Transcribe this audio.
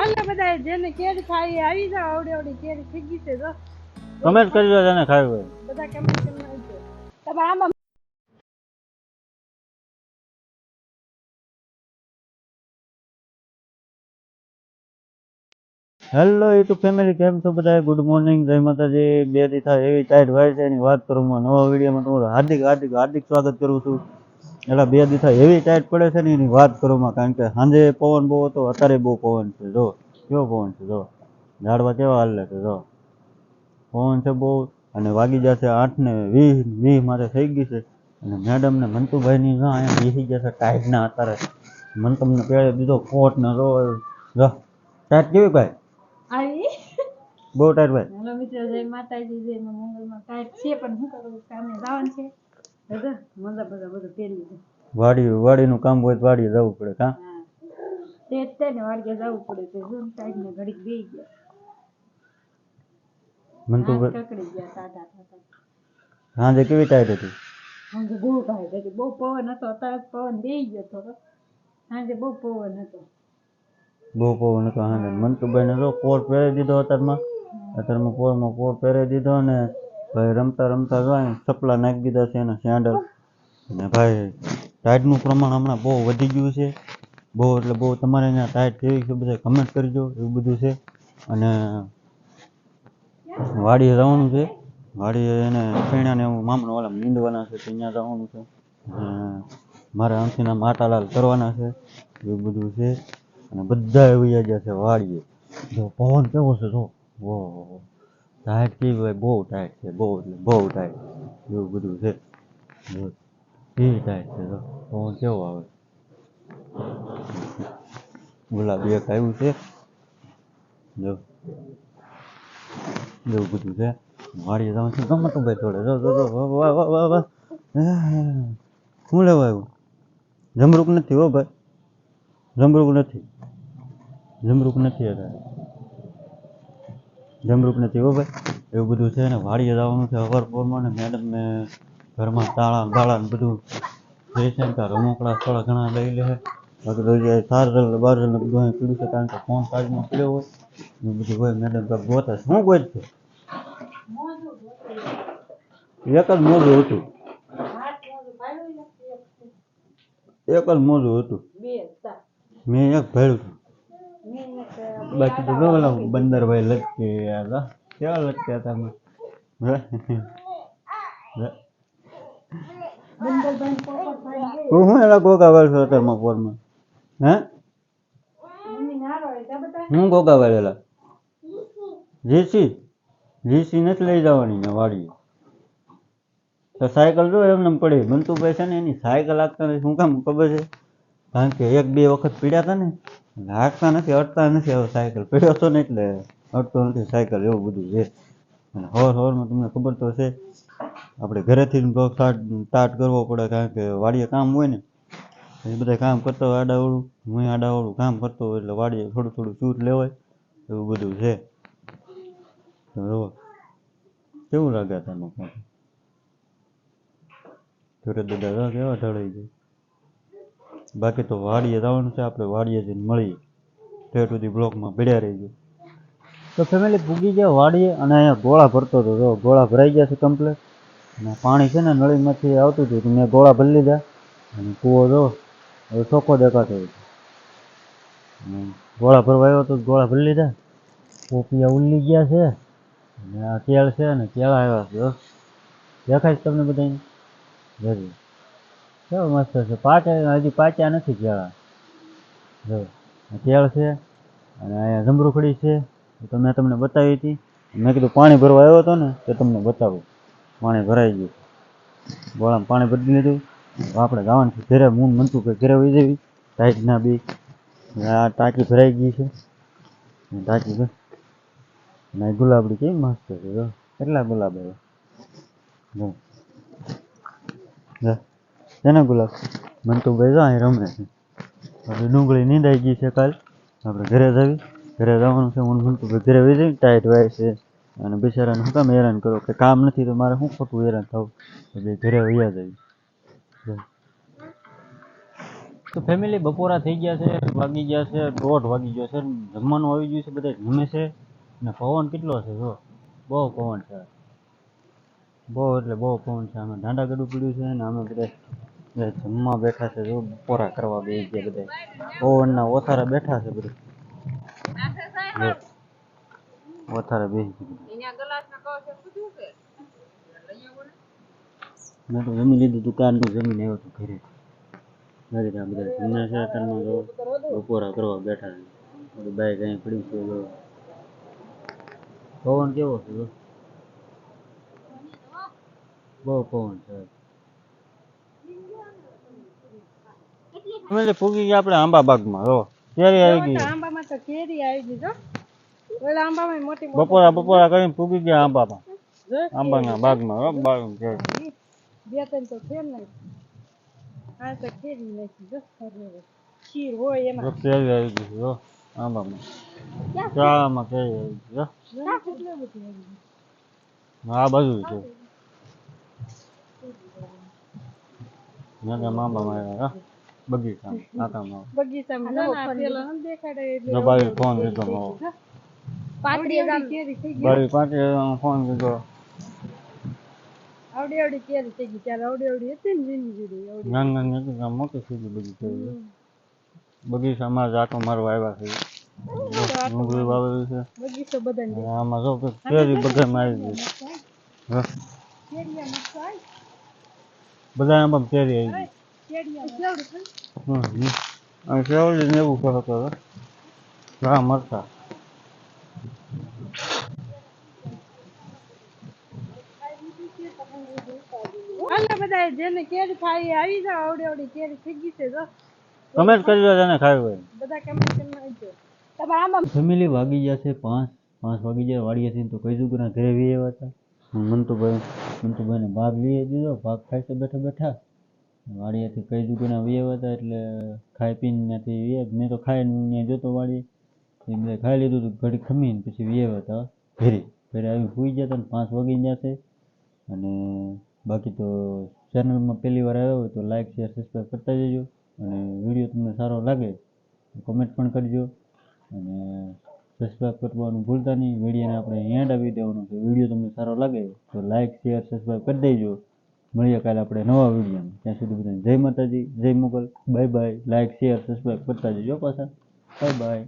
હાલો બધા જેને કેરી ખાઈ આવી જાવ આવડે આવડે કેરી થઈ ગઈ છે જો કમેન્ટ કરી દો જેને ખાવી હોય બધા કમેન્ટ કરી નાખજો તમારા આમાં હેલો યુટ્યુબ ફેમિલી કેમ છો બધા ગુડ મોર્નિંગ જય માતાજી બે દી થાય એવી ટાઈટ હોય છે એની વાત કરું નવા વિડીયોમાં તમારું હાર્દિક હાર્દિક હાર્દિક સ્વાગત કરું છું એટલે બે દી થાય એવી ટાઈટ પડે છે ને એની વાત કરું કારણ કે સાંજે પવન બહુ હતો અત્યારે બહુ પવન છે જો કેવો પવન છે જો ઝાડવા કેવા હાલે છે જો પવન છે બહુ અને વાગી જશે 8:20 મારે થઈ ગઈ છે અને મેડમ ને મંતુભાઈની જો અહીંયા બેસી ગયા છે ટાઈટના અત્યારે મંતમને પહેરે દીધો કોટ ને જો ટાઈટ કેવી ભાઈ આવી બહુ ટાઈટ ભાઈ હેલો મિત્રો જય માતાજી જય મંગળમાં ટાઈટ છે પણ શું કરું કામે જવાનું છે દાદા મજા બધું પહેરી છે વાડીનું કામ હોય તો વાડીએ જવું પડે કા તે જ ને વાડીએ જવું પડે તો જો ટાઈટ ને ઘડીક બેસી ગયા મંતુભાઈ કકડી ગયા ટાટા સાંજે કેવી ટાઈટ હતી સાંજે બહુ ટાઈટ હતી બહુ પવન હતો અત્યારે પવન બેસી ગયો હતો સાંજે બહુ પવન હતો બહુ પવન હતો સાંજે મંતુભાઈને જો કોટ પહેરી દીધો અત્યારમાં પોરમાં કોટ પહેરી દીધો ને ભાઈ રમતા રમતા જાય ચપલા નાખી દીધા છે એના સેન્ડલ અને ભાઈ ટાઈટનું પ્રમાણ હમણાં બહુ વધી ગયું છે બહુ એટલે બહુ તમારે અહીંયા ટાઈટ કેવી છે બધા કમેન્ટ કરજો એવું બધું છે અને વાડીએ જવાનું છે વાડીએ એને પૈણાને એવું મામનો વાળા નીંદવાના છે ત્યાં જવાનું છે મારે આમથીના માટાલાલ કરવાના છે એવું બધું છે અને બધા એવી ગયા છે વાડીએ જો પવન કેવો છે જો ઓહો ટાઈટ કેવી હોય બહુ ટાઈટ છે બહુ એટલે બહુ ટાઈટ એવું બધું છે કેવી ટાઈટ છે જો પવન કેવો આવે ગુલાબી એક આવ્યું છે જો એવું બધું છે વાડીએ જવાનું છે ગમતું ભાઈ થોડે જો વાહ વાહ વાહ વાહ શું લેવા આવ્યું જમરૂક નથી હો ભાઈ જમરૂક નથી અત્યારે જમરૂક નથી હો ભાઈ એવું બધું છે ને વાડીએ જવાનું છે અવારપોરમાં ને મેડમને ઘરમાં તાળા ગાળા ને બધું જે છે ને ત્યાં રમકડા થોડા ઘણા લઈ લે બાકી તો જે ચાર્જર બાર્જર ને બધું અહીં પીડ્યું છે કારણ કે ફોન ચાર્જમાં પડ્યો હોય એ બધું હોય મેડમ કાંઈક ગોતે શું ગોત છે એક જ મોજું હતું મેં એક ભર્યું હતું બાકી તો જો પેલા બંદરભાઈ લટકે યાર કેવા લટક્યા હતા અમે હું એના ગોગા વાળશો અત્યારમાં પોરમાં હે હું ગોગા વાળેલા જીસી નથી લઈ જવાની ને વાડીએ તો સાયકલ જો એમને પડી મંતુભાઈ છે ને એની સાયકલ હાંકતા નથી શું કામ ખબર છે કારણ કે એક બે વખત પીડ્યા હતા ને હાંકતા નથી અડતા નથી હવે સાયકલ પીડ્યો હતો ને એટલે અડતો નથી સાયકલ એવું બધું છે અને હવારમાં તમને ખબર તો છે આપણે ઘરેથી સ્ટાર્ટ કરવો પડે કારણ કે વાડીએ કામ હોય ને એ બધા કામ કરતા હોય આડાવડું હું આડાવડું કામ કરતો હોય એટલે વાડીએ થોડું થોડું છૂટ લેવાય એવું બધું છે કેવું લાગે તમે છોટે દાદા કેવા ઢળાઈ જાય બાકી તો વાડીએ જવાનું છે આપણે વાડીએ જઈને મળીએ ઠેઠ સુધી બ્લોકમાં ભીડ્યા રહી ગયું તો ફેમિલી પૂગી ગયા વાડીએ અને અહીંયા ગોળા ભરતો હતો જો ગોળા ભરાઈ ગયા છે કમ્પ્લેટ અને પાણી છે ને નળીમાંથી આવતું હતું તો મેં ગોળા ભરી લીધા અને કૂવો જો હવે ચોખ્ખો દેખાતો હોય ગોળા ભરવા આવ્યો તો ગોળા ભરી લીધા પોપિયા ઉલ્લી ગયા છે અને આ કેળ છે ને કેળા આવ્યા છે દેખાય છે તમને બધાને જરૂર કેવો મસ્ત છે હજી પાચ્યા નથી કેળા જો કેળ છે અને અહીંયા જમરૂખડી છે તો મેં તમને બતાવી હતી મેં કીધું પાણી ભરવા આવ્યો હતો ને તો તમને બતાવું પાણી ભરાઈ ગયું ગોળામાં પાણી ભરી લીધું આપણે જવાનું છે ઘરે હું મનતું કે ઘરે વહી જવી ટાઈટ ના બી આ ટાંકી ભરાઈ ગઈ છે ટાંકી અને ગુલાબડી કેવી મસ્ત છે જો કેટલા ગુલાબ આવ્યા છે ને ગુલાબ મંતુભાઈ જો અહીં રમે છે હવે ડુંગળી નીંદાઈ ગઈ છે કાલ આપણે ઘરે જવાનું છે હું મંતુભાઈ ઘરે વહી જઈ ટાઈટ વાય છે અને બિચારાને શું કામ હેરાન કરો કે કામ નથી તો મારે શું ખોટું હેરાન થવું તો બે ઘરે વયા જવી તો ફેમિલી બપોરા થઈ ગયા છે, વાગી ગયા છે 1:30 વાગી ગયો છે, જમવાનું આવી ગયું છે, બધા જમે છે અને પવન કેટલો છે જો, બહુ પવન છે, બહુ એટલે બહુ પવન છે. અમે ઢાંડા ગડું પડ્યું છે ને અમે બધા જમવા બેઠા છે, જો બપોરા કરવા બેસી ગયા બધા, પવનના ઓથારા બેઠા છે બધું, ઓથારા બેસી મેં તો જમી લીધું, દુકાનનું જમીને આવ્યો હતો ઘરે. બધા જમ્યા છે અત્યારમાં જો બપોરા કરવા બેઠા છે, બધું બાઈક અહીં પડી છે જો, પવન કેવો છે જો, બહુ પવન છે. અમે ફૂગી ગયા આપણે આંબા બાગમાં, જો કેરી આવી ગઈ, આંબામાં તો કેરી આવી ગઈ જો, ઓલા આંબામાં મોટી બપોરા કરીને ફૂગી ગયા આંબામાં, આંબાના બાગમાં, હો બાગ કેરી. બે ત્રણ તો છે ને, આ તો કેરી નાખી જો, ખીર હોય એમાં. જો કેરી આવી ગઈ જો આંબામાં, શાળામાં કેરી આવી ગઈ જો, આ બાજુ છે આંબામાં આવ્યા બગીચામાં, આટામાં બગીચામાં ના પેલો ન દેખાડે એટલે બારી ફોન લીધો મારો, પાતળી કેરી થઈ ગઈ, બારી પાંચે ફોન લીધો, આવડી કેરી થઈ ગઈ, ત્યારે આવડી હતી ને ઝીણી ઝીણી, નાની હતી ત્યાં મોટી થઈ ગઈ બધી કેરી. બગીચામાં જાતો મારવા આવ્યા છે, ડુંગળી વાવેલી છે બગીચો બધાને આમાં જો કેરી બધા મારી ગઈ, બધા આંબામાં કેરી આવી ગઈ, અને કેવડી ને એવું કરો તો ઘણા મરતા. બધા જેને કેરી ખાઈ આવી જાવ, આવડી કેરી થઈ ગઈ છે જો, કમેન્ટ કરી દો જેને ખાવી હોય, બધા કમેન્ટ કરીને આવજો. તમારા આંબા ફેમિલી વાગી ગયા છે 5 વાગી ગયા, વાડીએથી તો કઈ દુગના ઘરે વી આવ્યા હતા. મંતુભાઈને ભાગ લઈ દીધો, ભાગ ખાઈ છે બેઠા બેઠા, વાડીએથી કઈ દુગના વી આવ્યા હતા એટલે ખાઈ પીને ત્યાંથી મેં તો ખાઈને ત્યાં જોતો વાડી મેં ખાઈ લીધું હતું, ઘડી ખમીને પછી વી આવ્યા હતા ઘરે. ઘરે આવી સૂઈ ગયા હતા ને 5 વાગી ગયા છે. અને બાકી તો ચેનલમાં પહેલી વાર આવ્યો હોય તો લાઈક શેર સબસ્ક્રાઈબ કરતા જજો, અને વિડીયો તમને સારો લાગે તો કમેન્ટ પણ કરજો, અને સબસ્ક્રાઈબ કરવાનું ભૂલતા નહીં. વિડીયોને આપણે એન્ડ આપી દેવાનું છે. વિડીયો તમને સારો લાગે તો લાઈક શેર સબસ્ક્રાઈબ કરી દેજો. મળીએ કાલે આપણે નવા વિડીયોમાં, ત્યાં સુધી બધાને જય માતાજી, જય Mogal, bye bye. Like share subscribe કરતા જજો પાછા, બાય બાય.